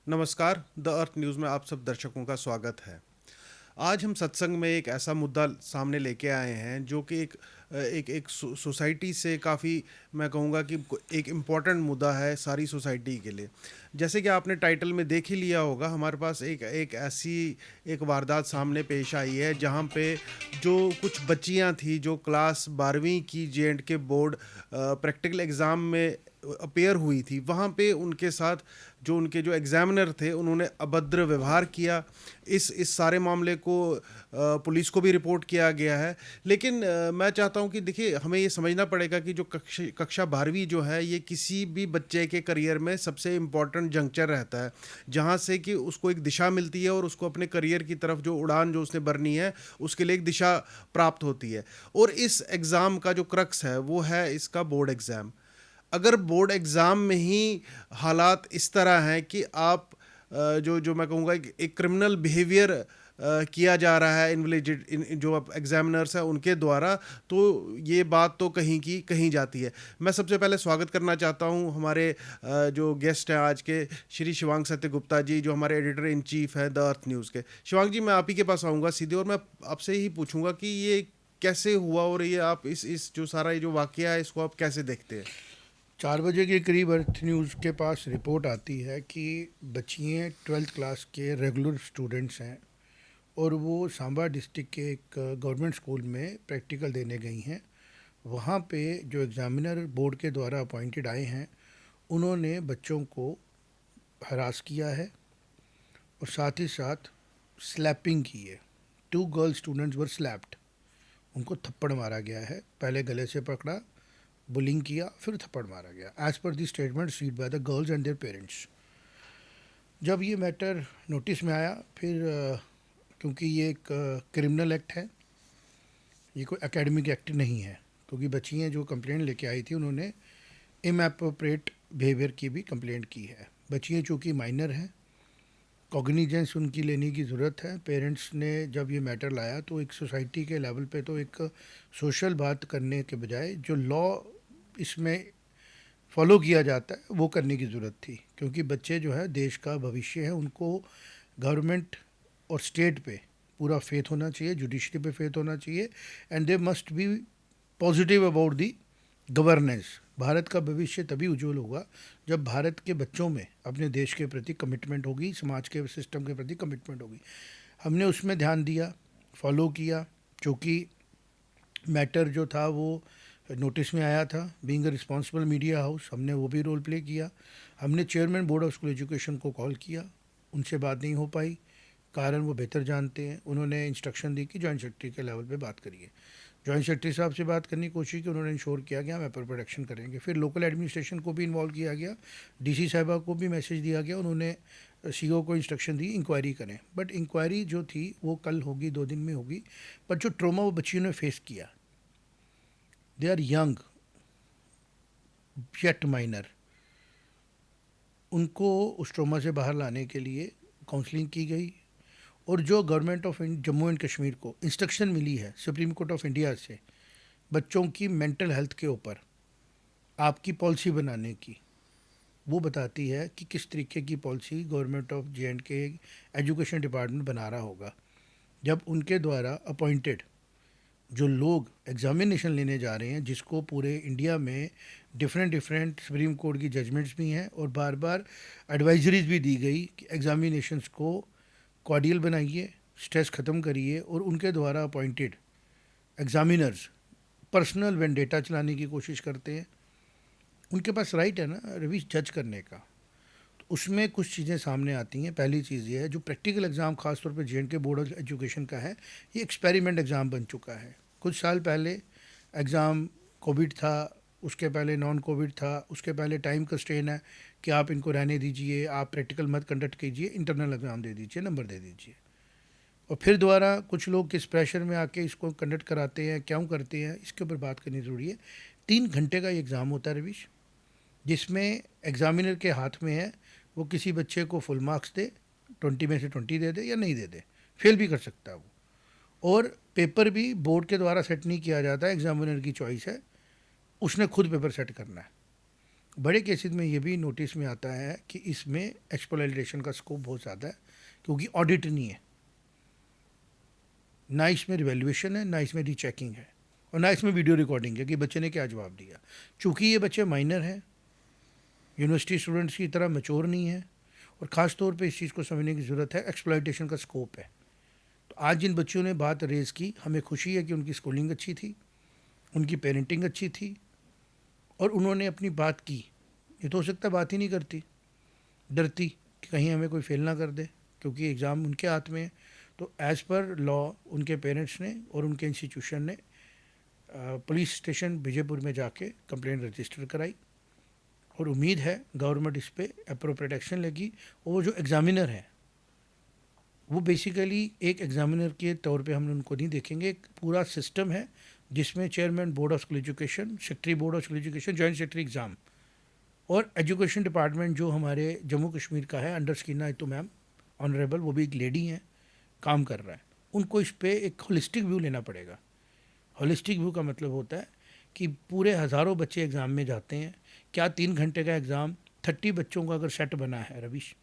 नमस्कार, the earth news में आप सब दर्शकों का स्वागत है। आज हम सत्संग में एक ऐसा मुद्दा सामने लेके आए हैं जो कि एक सोसाइटी से काफ़ी, मैं कहूँगा कि एक इम्पॉर्टेंट मुद्दा है सारी सोसाइटी के लिए। जैसे कि आपने टाइटल में देख ही लिया होगा, हमारे पास एक एक ऐसी एक वारदात सामने पेश आई है जहाँ पे जो कुछ बच्चियाँ थी जो क्लास 12वीं की जे&के बोर्ड प्रैक्टिकल एग्ज़ाम में अपीयर हुई थी, वहाँ पे उनके साथ जो उनके जो एग्ज़ामिनर थे उन्होंने अभद्र व्यवहार किया। इस सारे मामले को पुलिस को भी रिपोर्ट किया गया है। लेकिन मैं चाहता हूँ कि देखिए, हमें ये समझना पड़ेगा कि जो कक्षा 12वीं जो है, ये किसी भी बच्चे के करियर में सबसे इम्पोर्टेंट जंक्चर रहता है, जहाँ से कि उसको एक दिशा मिलती है और उसको अपने करियर की तरफ जो उड़ान जो उसने भरनी है, उसके लिए एक दिशा प्राप्त होती है। और इस एग्ज़ाम का जो क्रक्स है वो है इसका बोर्ड एग्ज़ाम। अगर बोर्ड एग्ज़ाम में ही हालात इस तरह हैं कि आप जो जो मैं कहूँगा एक क्रिमिनल बिहेवियर किया जा रहा है इन्विजिलेटेड जो अब एग्जामिनर्स हैं उनके द्वारा, तो ये बात तो कहीं की कहीं जाती है। मैं सबसे पहले स्वागत करना चाहता हूँ हमारे जो गेस्ट हैं आज के, श्री शिवांग सत्यगुप्ता जी, जो हमारे एडिटर इन चीफ हैं द अर्थ न्यूज़ के। शिवांग जी, मैं आप ही के पास आऊँगा सीधे, और मैं आपसे ही पूछूंगा कि ये कैसे हुआ, और ये आप इस जो सारा ये जो वाकया है इसको आप कैसे देखते हैं। 4 बजे के करीब अर्थ न्यूज़ के पास रिपोर्ट आती है कि बच्चियाँ 12th क्लास के रेगुलर स्टूडेंट्स हैं और वो सांबा डिस्ट्रिक्ट के एक गवर्नमेंट स्कूल में प्रैक्टिकल देने गई हैं। वहाँ पे जो एग्ज़ामिनर बोर्ड के द्वारा अपॉइंटेड आए हैं, उन्होंने बच्चों को हरास किया है और साथ ही साथ स्लैपिंग की है। 2 गर्ल स्टूडेंट्स वर स्लैप्ड। उनको थप्पड़ मारा गया है, पहले गले से पकड़ा, बुलिंग किया, फिर थप्पड़ मारा गया, as per the statement said by the girls and their parents. जब ये मैटर नोटिस में आया, फिर क्योंकि ये एक क्रिमिनल एक्ट है, ये कोई एकेडमिक एक्ट नहीं है, क्योंकि बच्चियाँ जो कंप्लेंट लेके आई थी उन्होंने इनएप्रोप्रिएट बिहेवियर की भी कंप्लेंट की है। बच्चियाँ चूँकि माइनर हैं, कॉग्निजेंस उनकी लेने की ज़रूरत है। पेरेंट्स ने जब ये मैटर लाया तो एक सोसाइटी के लेवल पे तो एक सोशल बात करने के बजाय जो लॉ इसमें फॉलो किया जाता है वो करने की ज़रूरत थी, क्योंकि बच्चे जो है देश का भविष्य है। उनको गवर्नमेंट और स्टेट पे पूरा फेथ होना चाहिए, जुडिशरी पे फेथ होना चाहिए, and they must be positive about the governance. Bharat का भविष्य तभी उज्जवल होगा जब भारत के बच्चों में अपने देश के प्रति कमिटमेंट होगी, समाज के सिस्टम के प्रति कमिटमेंट होगी। हमने उसमें ध्यान दिया, फॉलो किया, क्योंकि मैटर जो था वो नोटिस में आया था। Being a responsible media house, हमने वो भी रोल प्ले किया। हमने chairman board of school education को कॉल किया, उनसे बात नहीं हो पाई, कारण वो बेहतर जानते हैं। उन्होंने इंस्ट्रक्शन दी कि जॉइंट सेक्रेटरी के लेवल पे बात करिए। जॉइंट सेक्रेटरी साहब से बात करने की कोशिश की, उन्होंने इंश्योर किया कि हम एप्रोप्रिएट एक्शन करेंगे। फिर लोकल एडमिनिस्ट्रेशन को भी इन्वॉल्व किया गया, डीसी साहिबा को भी मैसेज दिया गया, उन्होंने सीओ को इंस्ट्रक्शन दी इंक्वायरी करें। बट इंक्वायरी जो थी वो कल होगी, 2 दिन में होगी। पर जो ट्रोमा वो बच्चियों ने फेस किया, they are young yet minor, उनको उस ट्रोमा से बाहर लाने के लिए काउंसलिंग की गई। और जो government of Jammu and Kashmir को इंस्ट्रक्शन मिली है सुप्रीम कोर्ट ऑफ इंडिया से बच्चों की मेंटल हेल्थ के ऊपर आपकी पॉलिसी बनाने की, वो बताती है कि किस तरीके की policy government of जे&के education department बना रहा होगा। जब उनके द्वारा अपॉइंटेड जो लोग एग्ज़ामिनेशन लेने जा रहे हैं, जिसको पूरे इंडिया में डिफरेंट डिफरेंट सुप्रीम कोर्ट की जजमेंट्स भी हैं और बार बार एडवाइजरीज भी दी गई कि एग्ज़ामिनेशंस को कॉर्डियल बनाइए, स्ट्रेस ख़त्म करिए, और उनके द्वारा अपॉइंटेड एग्ज़ामिनर्स पर्सनल वेंडेटा चलाने की कोशिश करते हैं। उनके पास राइट है ना रवीश, जज करने का। तो उसमें कुछ चीज़ें सामने आती हैं। पहली चीज़ ये है, जो प्रैक्टिकल एग्ज़ाम खासतौर पर जे&के बोर्ड ऑफ एजुकेशन का है, ये एक्सपेरिमेंट एग्ज़ाम बन चुका है। कुछ साल पहले एग्ज़ाम कोविड था, उसके पहले नॉन कोविड था, उसके पहले टाइम का स्ट्रेन है कि आप इनको रहने दीजिए, आप प्रैक्टिकल मत कंडक्ट कीजिए, इंटरनल एग्ज़ाम दे दीजिए, नंबर दे दीजिए। और फिर दोबारा कुछ लोग किस प्रेशर में आके इसको कंडक्ट कराते हैं, क्यों करते हैं, इसके ऊपर बात करनी ज़रूरी है। 3 घंटे का ये एग्ज़ाम होता है रवीश, जिसमें एग्ज़ामिनर के हाथ में है वो किसी बच्चे को फुल मार्क्स दे, 20 में से 20 दे दे या नहीं दे दे, फेल भी कर सकता है वो। और पेपर भी बोर्ड के द्वारा सेट नहीं किया जाता है, एग्ज़ामिनर की चॉइस है, उसने खुद पेपर सेट करना है। बड़े केसेस में ये भी नोटिस में आता है कि इसमें एक्सप्लॉइटेशन का स्कोप बहुत ज़्यादा है, क्योंकि ऑडिट नहीं है, ना इसमें रिवैल्यूएशन है, ना इसमें रीचेकिंग है, और ना इसमें वीडियो रिकॉर्डिंग है कि बच्चे ने क्या जवाब दिया। चूँकि ये बच्चे माइनर हैं, यूनिवर्सिटी स्टूडेंट्स की तरह मैच्योर नहीं है, और ख़ास तौर पे इस चीज़ को समझने की ज़रूरत है, एक्सप्लॉइटेशन का स्कोप है। तो आज जिन बच्चों ने बात रेज़ की, हमें खुशी है कि उनकी स्कूलिंग अच्छी थी, उनकी पेरेंटिंग अच्छी थी, और उन्होंने अपनी बात की। ये तो हो सकता है बात ही नहीं करती, डरती कि कहीं हमें कोई फेल ना कर दे, क्योंकि एग्ज़ाम उनके हाथ में है। तो एज़ पर लॉ उनके पेरेंट्स ने और उनके इंस्टीट्यूशन ने पुलिस स्टेशन विजयपुर में जाके कंप्लेंट रजिस्टर कराई, और उम्मीद है गवर्नमेंट इस पर अप्रोप्रिएट एक्शन लेगी। और वो जो एग्ज़ामिनर हैं, वो बेसिकली एक एग्ज़ामिनर के तौर पे हम उनको नहीं देखेंगे, एक पूरा सिस्टम है जिसमें chairman board of school education, secretary board of school education, joint secretary exam, और एजुकेशन डिपार्टमेंट जो हमारे जम्मू कश्मीर का है, अंडर स्कीना तो मैम ऑनरेबल, वो भी एक लेडी हैं, काम कर रहा है। उनको इस पर एक होलिस्टिक व्यू लेना पड़ेगा। होलिस्टिक व्यू का मतलब होता है कि पूरे हज़ारों बच्चे एग्ज़ाम में जाते हैं, क्या 3 घंटे का एग्ज़ाम 30 बच्चों का अगर सेट बना है रविश,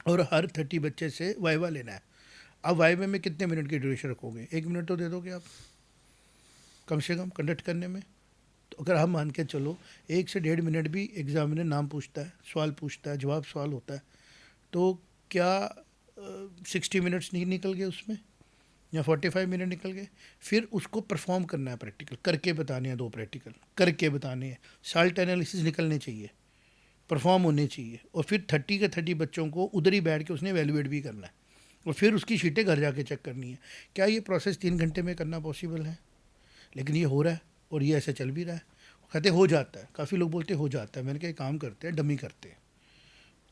और हर 30 बच्चे से वाइवा लेना है। अब वाइवा में कितने मिनट की ड्यूरेशन रखोगे? 1 मिनट तो दे दोगे आप कम से कम कंडक्ट करने में। तो अगर हम मान के चलो 1 से 1.5 मिनट भी एग्जामिनर नाम पूछता है, सवाल पूछता है, जवाब सवाल होता है, तो क्या 60 मिनट्स नहीं निकल गए उसमें, या 45 मिनट निकल गए? फिर उसको परफॉर्म करना है, प्रैक्टिकल करके बताने हैं, 2 प्रैक्टिकल करके बताने हैं, साल्ट एनालिसिस निकलने चाहिए, परफॉर्म होने चाहिए, और फिर 30 के 30 बच्चों को उधर ही बैठ के उसने एवेलुएट भी करना है, और फिर उसकी शीटें घर जाके चेक करनी है। क्या ये प्रोसेस 3 घंटे में करना पॉसिबल है? लेकिन ये हो रहा है, और ये ऐसे चल भी रहा है। कहते हो जाता है, काफ़ी लोग बोलते हो जाता है। मैंने कहा एक काम करते हैं, डमी करते हैं।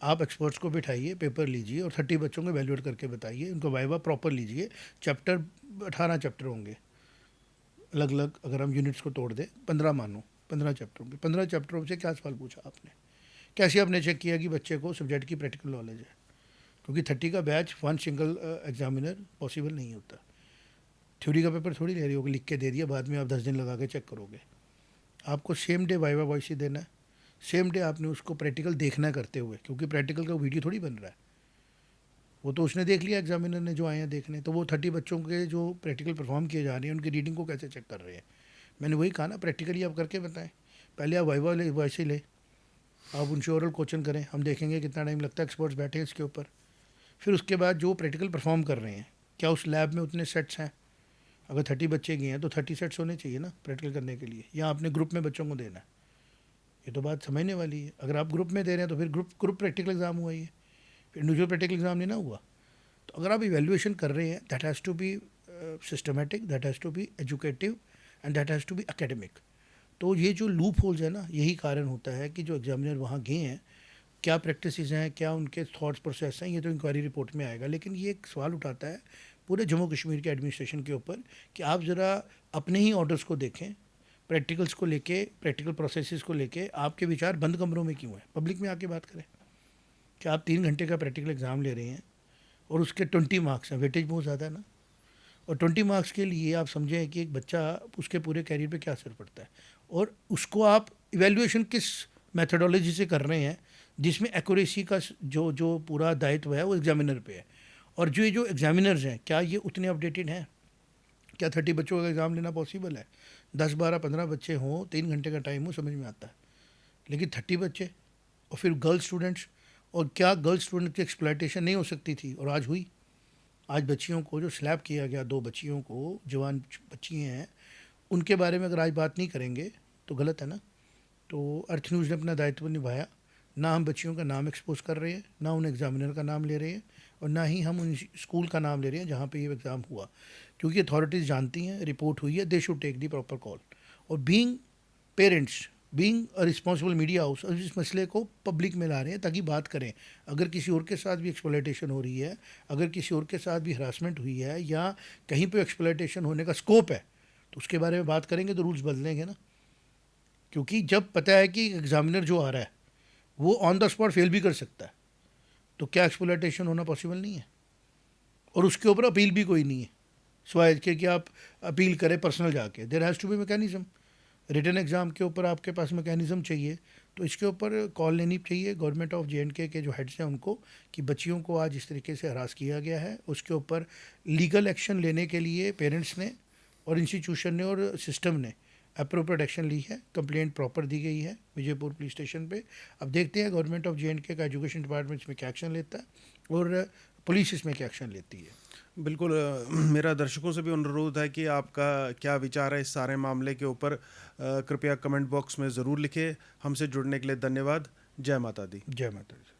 आप एक्सपर्ट्स को बिठाइए, पेपर लीजिए, और 30 बच्चों को वैल्यूएट करके बताइए, उनको वाइवा प्रॉपर लीजिए। चैप्टर 18 चैप्टर होंगे अलग अलग, अगर हम यूनिट्स को तोड़ दें, 15 मानो, 15 चैप्टर होंगे। 15 चैप्टरों से क्या सवाल पूछा आपने, कैसे आपने चेक किया कि बच्चे को सब्जेक्ट की प्रैक्टिकल नॉलेज है? क्योंकि 30 का बैच 1 सिंगल एग्जामिनर पॉसिबल नहीं होता। थ्योरी का पेपर थोड़ी ले रही होगी, लिख के दे दिया, बाद में आप 10 दिन लगा के चेक करोगे। आपको सेम डे वाइवा वॉइस ही देना है, सेम डे आपने उसको प्रैक्टिकल देखना करते हुए, क्योंकि प्रैक्टिकल का वीडियो थोड़ी बन रहा है, वो तो उसने देख लिया एग्जामिनर ने जो आए हैं देखने। तो वो 30 बच्चों के जो प्रैक्टिकल परफॉर्म किए जा रहे हैं, उनकी रीडिंग को कैसे चेक कर रहे हैं? मैंने वही कहा ना, प्रैक्टिकली आप करके बताएं। पहले आप वाइवा ले, वॉइस ही ले, आप उनसे ओरल क्वेश्चन करें, हम देखेंगे कितना टाइम लगता है, एक्सपर्ट्स बैठे हैं इसके ऊपर। फिर उसके बाद जो प्रैक्टिकल परफॉर्म कर रहे हैं, क्या उस लैब में उतने सेट्स हैं? अगर 30 बच्चे गए हैं तो 30 सेट्स होने चाहिए ना प्रैक्टिकल करने के लिए, या आपने ग्रुप में बच्चों को देना है? ये तो बात समझने वाली है। अगर आप ग्रुप में दे रहे हैं तो फिर ग्रुप प्रैक्टिकल एग्जाम हुआ, ये फिर इंडिविजुअल प्रैक्टिकल एग्जाम नहीं ना हुआ। तो अगर आप इवेल्युएशन कर रहे हैं, that has to be systematic, that has to be educative, and that has to be academic. तो ये जो लूप होल्स है ना, यही कारण होता है कि जो एग्जामिनर वहाँ गए हैं, क्या प्रैक्टिस हैं, क्या उनके थॉट्स प्रोसेस हैं, ये तो इंक्वायरी रिपोर्ट में आएगा। लेकिन ये एक सवाल उठाता है पूरे जम्मू कश्मीर के एडमिनिस्ट्रेशन के ऊपर कि आप ज़रा अपने ही ऑर्डर्स को देखें, प्रैक्टिकल्स को लेके, प्रैक्टिकल प्रोसेसेस को लेके आपके विचार बंद कमरों में क्यों हैं? पब्लिक में आके बात करें कि आप 3 घंटे का प्रैक्टिकल एग्ज़ाम ले रहे हैं और उसके 20 मार्क्स हैं, वेटेज बहुत ज़्यादा है ना, और 20 मार्क्स के लिए आप समझें कि एक बच्चा, उसके पूरे कैरियर पे क्या असर पड़ता है, और उसको आप इवेल्युएशन किस मेथडोलॉजी से कर रहे हैं जिसमें एक्यूरेसी का जो जो पूरा दायित्व है वो एग्जामिनर पे है। और जो एग्जामिनर्स हैं, क्या ये उतने अपडेटेड हैं? क्या 30 बच्चों का एग्ज़ाम लेना पॉसिबल है? 10, 12, 15 बच्चे हों, 3 घंटे का टाइम हो, समझ में आता है। लेकिन 30 बच्चे, और फिर गर्ल्स स्टूडेंट्स, और क्या गर्ल्स स्टूडेंट की एक्सप्लॉइटेशन नहीं हो सकती थी, और आज हुई? आज बच्चियों को जो स्लैप किया गया, 2 बच्चियों को, जवान बच्ची हैं, उनके बारे में अगर आज बात नहीं करेंगे तो गलत है ना। तो अर्थ न्यूज़ ने अपना दायित्व निभाया। ना हम बच्चियों का नाम एक्सपोज कर रहे हैं, ना उन एग्जामिनर का नाम ले रहे हैं, और ना ही हम उन स्कूल का नाम ले रहे हैं जहाँ पे ये एग्ज़ाम हुआ, क्योंकि अथॉरिटीज़ जानती हैं, रिपोर्ट हुई है, they should take the proper call. और being parents, being a responsible media house, और इस मसले को पब्लिक में ला रहे हैं ताकि बात करें। अगर किसी और के साथ भी एक्सप्लॉइटेशन हो रही है, अगर किसी और के साथ भी हरासमेंट हुई है, या कहीं पे एक्सप्लॉइटेशन होने का स्कोप है, तो उसके बारे में बात करेंगे तो रूल्स बदलेंगे ना। क्योंकि जब पता है कि एग्जामिनर जो आ रहा है वो ऑन द स्पॉट फेल भी कर सकता है, तो क्या एक्सप्लॉइटेशन होना पॉसिबल नहीं है? और उसके ऊपर अपील भी कोई नहीं है, सिवाय इसके कि आप अपील करें पर्सनल जाके। There has to be mechanism. Written exam के ऊपर आपके पास मैकेनिज्म चाहिए, तो इसके ऊपर कॉल लेनी चाहिए गवर्नमेंट ऑफ जे के जो हेड्स हैं उनको, कि बच्चियों को आज इस तरीके से हरास किया गया है। उसके ऊपर लीगल एक्शन लेने के लिए पेरेंट्स ने और इंस्टीट्यूशन ने और सिस्टम ने अप्रोप्रिएट एक्शन ली है। कंप्लेंट प्रॉपर दी गई है विजयपुर पुलिस स्टेशन पे। अब देखते हैं गवर्नमेंट ऑफ जे का एजुकेशन डिपार्टमेंट इसमें क्या एक्शन लेता है और पुलिस इसमें क्या एक्शन लेती है। बिल्कुल मेरा दर्शकों से भी अनुरोध है कि आपका क्या विचार है इस सारे मामले के ऊपर, कृपया कमेंट बॉक्स में ज़रूर लिखें। हमसे जुड़ने के लिए धन्यवाद। जय माता दी। जय माता दी।